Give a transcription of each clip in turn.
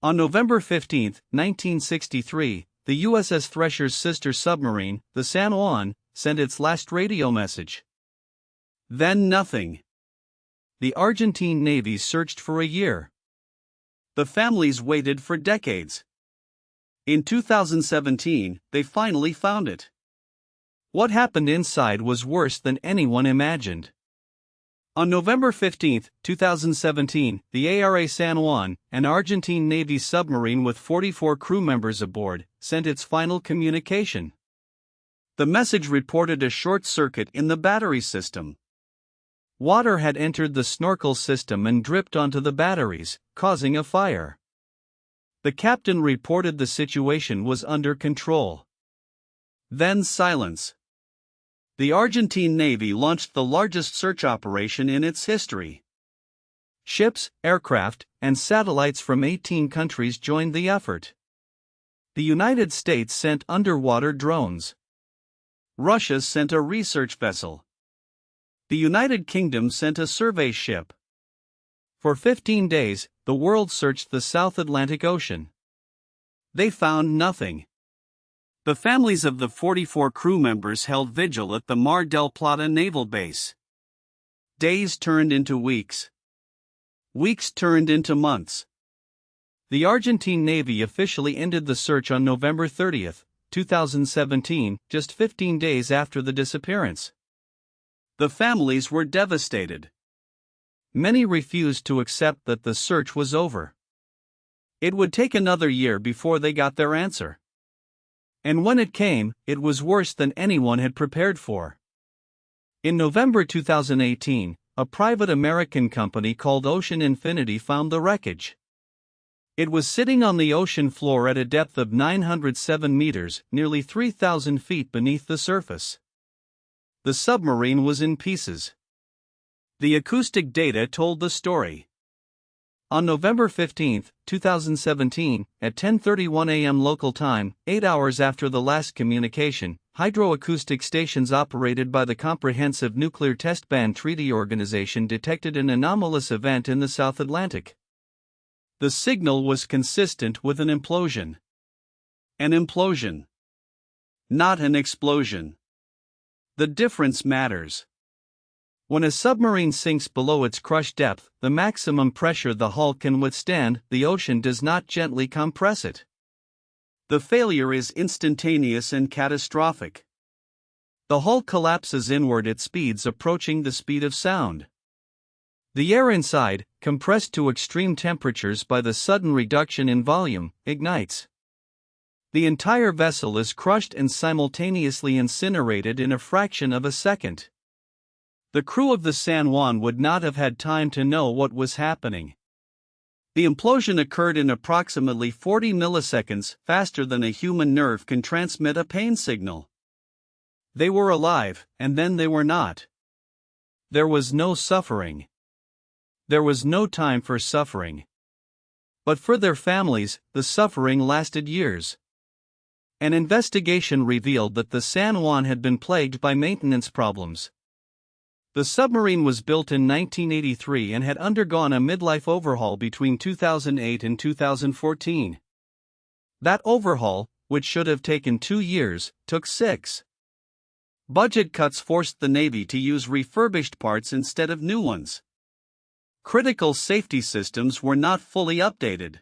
On November 15, 1963, the USS Thresher's sister submarine, the San Juan, sent its last radio message. Then nothing. The Argentine Navy searched for a year. The families waited for decades. In 2017, they finally found it. What happened inside was worse than anyone imagined. On November 15, 2017, the ARA San Juan, an Argentine Navy submarine with 44 crew members aboard, sent its final communication. The message reported a short circuit in the battery system. Water had entered the snorkel system and dripped onto the batteries, causing a fire. The captain reported the situation was under control. Then silence. The Argentine Navy launched the largest search operation in its history. Ships, aircraft, and satellites from 18 countries joined the effort. The United States sent underwater drones. Russia sent a research vessel. The United Kingdom sent a survey ship. For 15 days, the world searched the South Atlantic Ocean. They found nothing. The families of the 44 crew members held vigil at the Mar del Plata naval base. Days turned into weeks. Weeks turned into months. The Argentine Navy officially ended the search on November 30, 2017, just 15 days after the disappearance. The families were devastated. Many refused to accept that the search was over. It would take another year before they got their answer. And when it came, it was worse than anyone had prepared for. In November 2018, a private American company called Ocean Infinity found the wreckage. It was sitting on the ocean floor at a depth of 907 meters, nearly 3,000 feet beneath the surface. The submarine was in pieces. The acoustic data told the story. On November 15, 2017, at 10:31 a.m. local time, 8 hours after the last communication, hydroacoustic stations operated by the Comprehensive Nuclear Test Ban Treaty Organization detected an anomalous event in the South Atlantic. The signal was consistent with an implosion. An implosion. Not an explosion. The difference matters. When a submarine sinks below its crush depth, the maximum pressure the hull can withstand, the ocean does not gently compress it. The failure is instantaneous and catastrophic. The hull collapses inward at speeds approaching the speed of sound. The air inside, compressed to extreme temperatures by the sudden reduction in volume, ignites. The entire vessel is crushed and simultaneously incinerated in a fraction of a second. The crew of the San Juan would not have had time to know what was happening. The implosion occurred in approximately 40 milliseconds, faster than a human nerve can transmit a pain signal. They were alive, and then they were not. There was no suffering. There was no time for suffering. But for their families, the suffering lasted years. An investigation revealed that the San Juan had been plagued by maintenance problems. The submarine was built in 1983 and had undergone a midlife overhaul between 2008 and 2014. That overhaul, which should have taken 2 years, took 6. Budget cuts forced the Navy to use refurbished parts instead of new ones. Critical safety systems were not fully updated.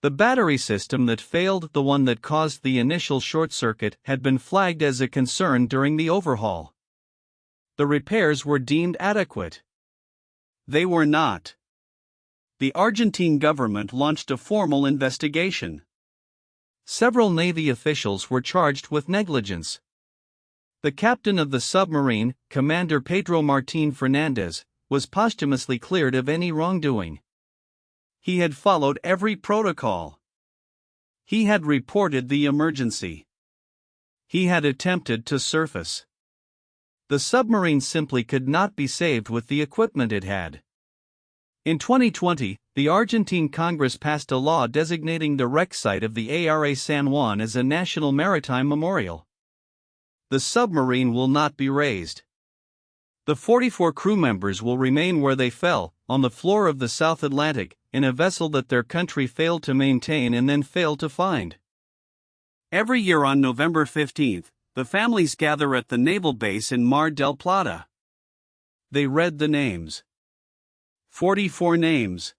The battery system that failed, the one that caused the initial short circuit, had been flagged as a concern during the overhaul. The repairs were deemed adequate. They were not. The Argentine government launched a formal investigation. Several Navy officials were charged with negligence. The captain of the submarine, Commander Pedro Martín Fernández, was posthumously cleared of any wrongdoing. He had followed every protocol. He had reported the emergency. He had attempted to surface. The submarine simply could not be saved with the equipment it had. In 2020, the Argentine Congress passed a law designating the wreck site of the ARA San Juan as a national maritime memorial. The submarine will not be raised. The 44 crew members will remain where they fell, on the floor of the South Atlantic, in a vessel that their country failed to maintain and then failed to find. Every year on November 15th, the families gather at the naval base in Mar del Plata. They read the names. 44 names.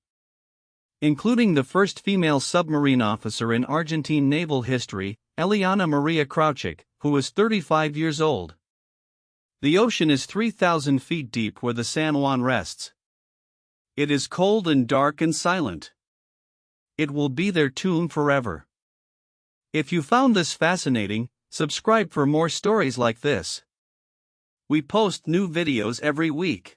Including the first female submarine officer in Argentine naval history, Eliana Maria Krauchik, who was 35 years old. The ocean is 3,000 feet deep where the San Juan rests. It is cold and dark and silent. It will be their tomb forever. If you found this fascinating, subscribe for more stories like this. We post new videos every week.